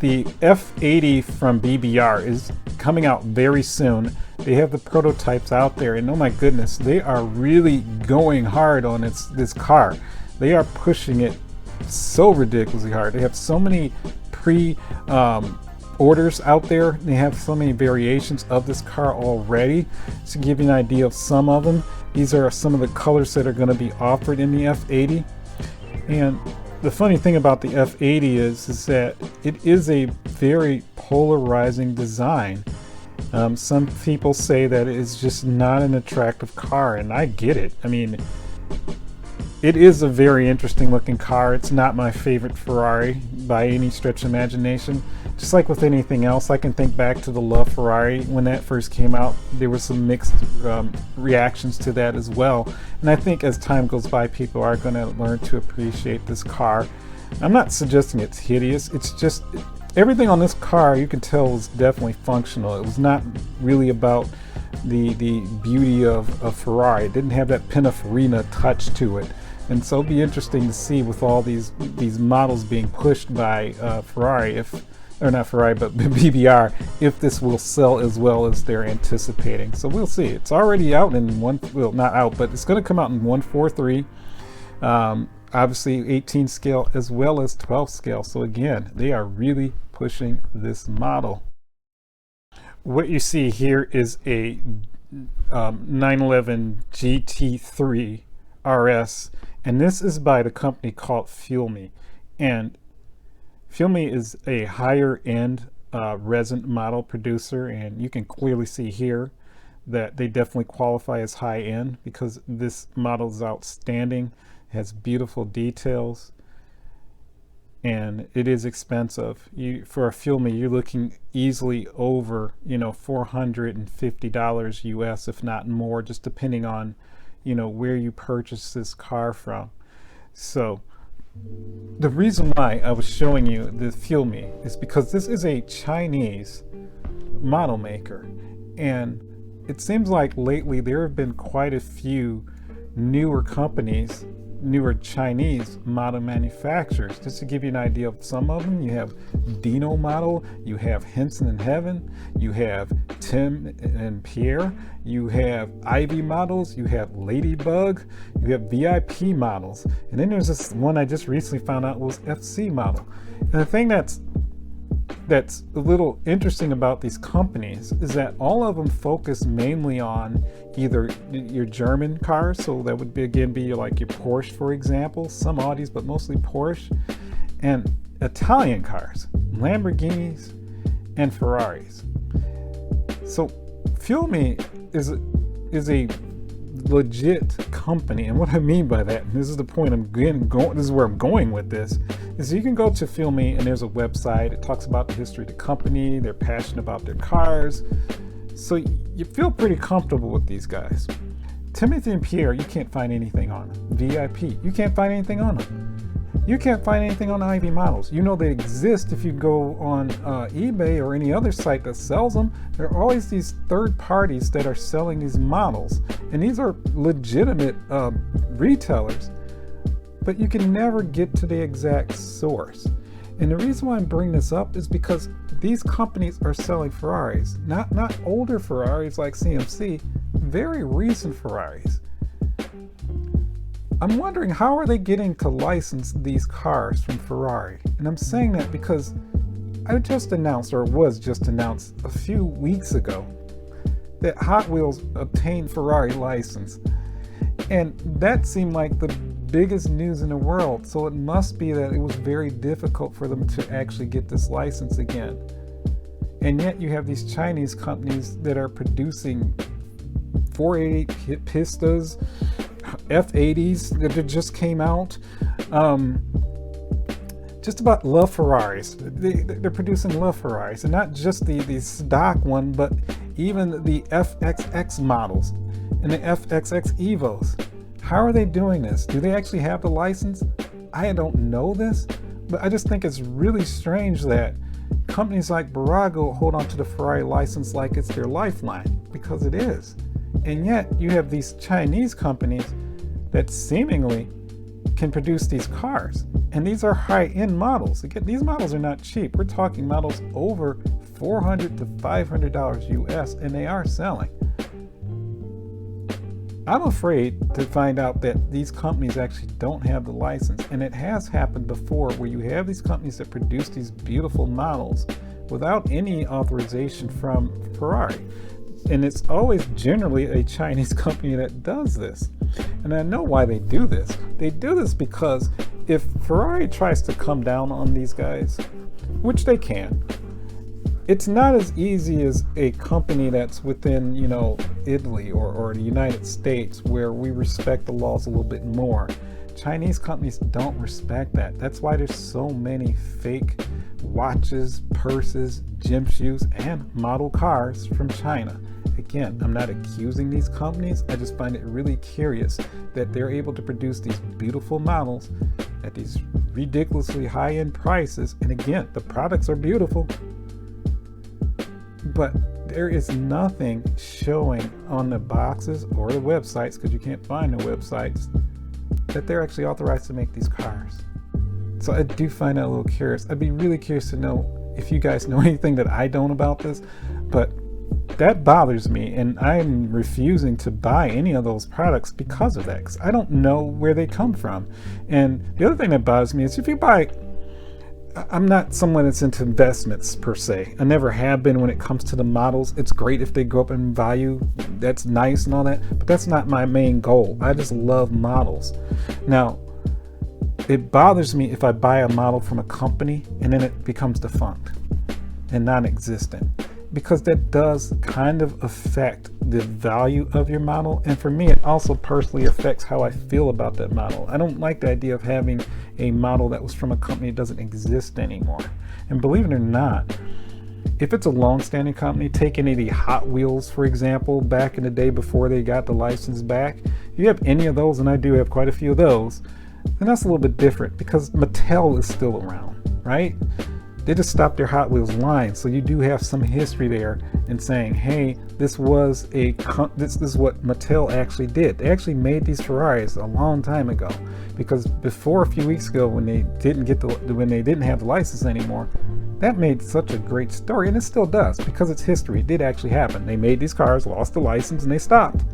the F80 from BBR is coming out very soon. They have the prototypes out there, and oh my goodness, they are really going hard on this car. They are pushing it so ridiculously hard. They have so many orders out there. They have so many variations of this car already. To give you an idea of some of them, these are some of the colors that are going to be offered in the F80. And the funny thing about the F80 is that it is a very polarizing design. Some people say that it's just not an attractive car, and I get it. I mean, it is a very interesting looking car. It's not my favorite Ferrari by any stretch of imagination. Just like with anything else, I can think back to the LaFerrari when that first came out. There were some mixed reactions to that as well. And I think as time goes by, people are going to learn to appreciate this car. I'm not suggesting it's hideous. It's just everything on this car you can tell was definitely functional. It was not really about the beauty of Ferrari. It didn't have that Pininfarina touch to it. And so it'll be interesting to see with all these models being pushed by Ferrari, or not Ferrari, but BBR, if this will sell as well as they're anticipating. So we'll see. It's already out in not out, but it's going to come out in 143. Obviously 18 scale as well as 12 scale. So again, they are really pushing this model. What you see here is a 911 GT3 RS, and this is by the company called Fuel Me. And Fuel Me is a higher end resin model producer, and you can clearly see here that they definitely qualify as high end because this model is outstanding. It has beautiful details, and it is expensive. For a Fuel Me, you're looking easily over, $450 US, if not more, just depending on, where you purchase this car from. So the reason why I was showing you the Fuel Me is because this is a Chinese model maker, and it seems like lately there have been quite a few newer companies, newer Chinese model manufacturers. Just to give you an idea of some of them, you have Dino Model, you have Henson and Heaven, you have Tim and Pierre, you have Ivy Models, you have Ladybug, you have VIP Models, and then there's this one I just recently found out was FC Model. And the thing that's a little interesting about these companies is that all of them focus mainly on either your German cars, so that would be like your Porsche, for example, some Audis, but mostly Porsche, and Italian cars, Lamborghinis and Ferraris. So Fuel Me is a legit company, and what I mean by that, and this is the point this is where I'm going with this, is you can go to Fuel Me and there's a website. It talks about the history of the company. They're passionate about their cars, so you feel pretty comfortable with these guys. Timothy and Pierre, you can't find anything on them. VIP, you can't find anything on them. You can't find anything on Ivy Models. They exist if you go on eBay or any other site that sells them. There are always these third parties that are selling these models, and these are legitimate retailers, but you can never get to the exact source. And the reason why I'm bringing this up is because these companies are selling Ferraris, not older Ferraris like CMC, very recent Ferraris. I'm wondering, how are they getting to license these cars from Ferrari? And I'm saying that because I was just announced a few weeks ago that Hot Wheels obtained Ferrari license. And that seemed like the biggest news in the world. So it must be that it was very difficult for them to actually get this license again. And yet you have these Chinese companies that are producing 488 Pistas, F80s that just came out, just about LaFerraris. They're producing LaFerraris, and not just the stock one, but even the FXX models and the FXX Evos. How are they doing this? Do they actually have the license? I don't know this, but I just think it's really strange that companies like Barago hold on to the Ferrari license like it's their lifeline, because it is. And yet you have these Chinese companies that seemingly can produce these cars. And these are high-end models. Again, these models are not cheap. We're talking models over $400 to $500 US, and they are selling. I'm afraid to find out that these companies actually don't have the license. And it has happened before where you have these companies that produce these beautiful models without any authorization from Ferrari. And it's always generally a Chinese company that does this. And I know why they do this. They do this because if Ferrari tries to come down on these guys, which they can, it's not as easy as a company that's within, Italy or the United States, where we respect the laws a little bit more. Chinese companies don't respect that. That's why there's so many fake watches, purses, gym shoes, and model cars from China. Again, I'm not accusing these companies. I just find it really curious that they're able to produce these beautiful models at these ridiculously high-end prices. And again, the products are beautiful, but there is nothing showing on the boxes or the websites, because you can't find the websites, that they're actually authorized to make these cars. So I do find that a little curious. I'd be really curious to know if you guys know anything that I don't about this, but that bothers me, and I'm refusing to buy any of those products because of that, because I don't know where they come from. And the other thing that bothers me is if you buy, I'm not someone that's into investments per se. I never have been when it comes to the models. It's great if they go up in value. That's nice and all that, but that's not my main goal. I just love models. Now, it bothers me if I buy a model from a company and then it becomes defunct and non-existent, because that does kind of affect the value of your model. And for me, it also personally affects how I feel about that model. I don't like the idea of having a model that was from a company that doesn't exist anymore. And believe it or not, if it's a long-standing company, take any of the Hot Wheels, for example, back in the day before they got the license back, if you have any of those, and I do have quite a few of those, then that's a little bit different, because Mattel is still around, right? They just stopped their Hot Wheels line, so you do have some history there in saying, hey, this is what Mattel actually did. They actually made these Ferraris a long time ago, because before a few weeks ago, when they didn't have the license anymore, that made such a great story, and it still does, because it's history. It did actually happen. They made these cars, lost the license, and they stopped.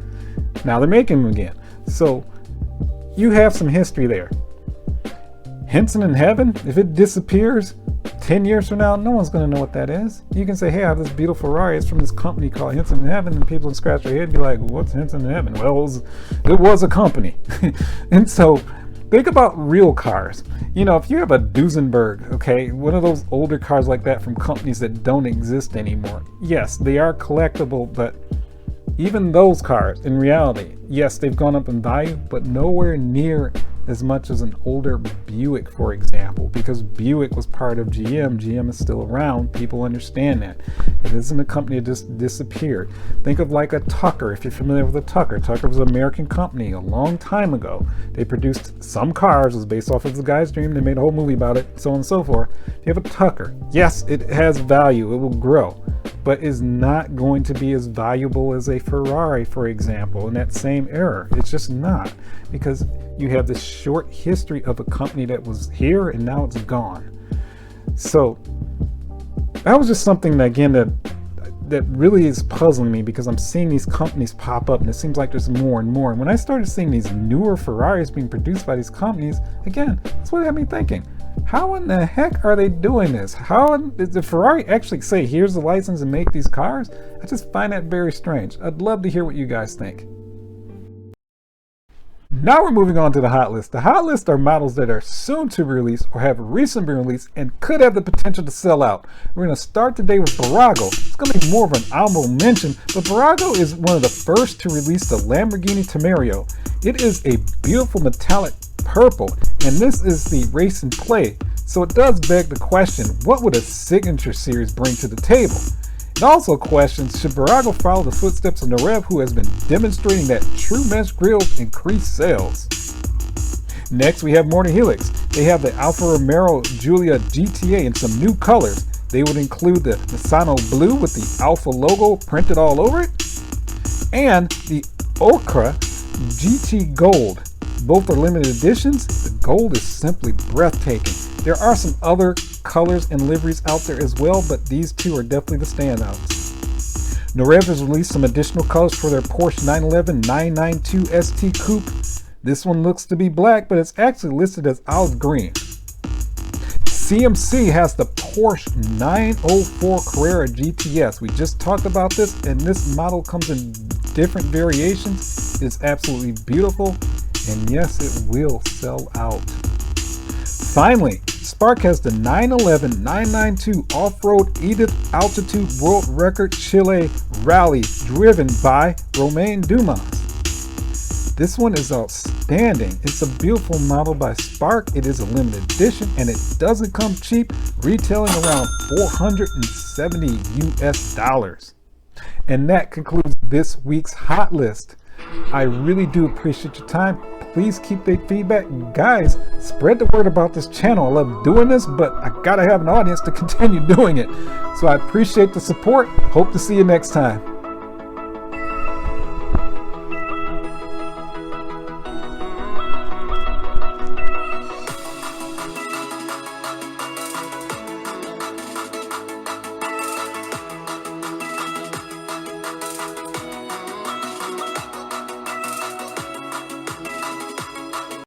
Now they're making them again. So you have some history there. Henson in Heaven, if it disappears 10 years from now, no one's going to know what that is. You can say, hey, I have this beautiful Ferrari. It's from this company called Henson in Heaven, and people can scratch their head and be like, what's Henson in Heaven? Well, it was a company. And so think about real cars. If you have a Duesenberg, okay, one of those older cars like that from companies that don't exist anymore, yes, they are collectible, but even those cars, in reality, yes, they've gone up in value, but nowhere near as much as an older Buick, for example, because Buick was part of GM. GM is still around. People understand that. It isn't a company that just disappeared. Think of like a Tucker, if you're familiar with a Tucker. Tucker was an American company a long time ago. They produced some cars. It was based off of the guy's dream. They made a whole movie about it, so on and so forth. If you have a Tucker, yes, it has value. It will grow, but is not going to be as valuable as a Ferrari, for example, in that same era. It's just not, because you have this short history of a company that was here and now it's gone. So that was just something that, again, that really is puzzling me, because I'm seeing these companies pop up and it seems like there's more and more. And when I started seeing these newer Ferraris being produced by these companies, again, that's what had me thinking, how in the heck are they doing this? How did the Ferrari actually say, here's the license and make these cars? I just find that very strange. I'd love to hear what you guys think. Now we're moving on to the hot list. The hot list are models that are soon to be released or have recently been released and could have the potential to sell out. We're going to start today with Barago. It's going to be more of an honorable mention, but Barago is one of the first to release the Lamborghini Temerario. It is a beautiful metallic purple, and this is the race and play. So it does beg the question, what would a signature series bring to the table? It also questions, should Barago follow the footsteps of Narev, who has been demonstrating that true mesh grills increase sales? Next, we have Morning Helix. They have the Alfa Romeo Giulia GTA in some new colors. They would include the Misano Blue with the Alfa logo printed all over it, and the Okra GT Gold. Both are limited editions. The gold is simply breathtaking. There are some other colors and liveries out there as well, but these two are definitely the standouts. Norev has released some additional colors for their Porsche 911 992 ST Coupe. This one looks to be black, but it's actually listed as olive green. CMC has the Porsche 904 Carrera GTS. We just talked about this, and this model comes in different variations. It's absolutely beautiful, and yes, it will sell out. Finally, Spark has the 911 992 Off-Road Edith Altitude World Record Chile Rally driven by Romain Dumas. This one is outstanding. It's a beautiful model by Spark. It is a limited edition and it doesn't come cheap, retailing around $470 US. And that concludes this week's hot list. I really do appreciate your time. Please keep the feedback. Guys, spread the word about this channel. I love doing this, but I gotta have an audience to continue doing it. So I appreciate the support. Hope to see you next time.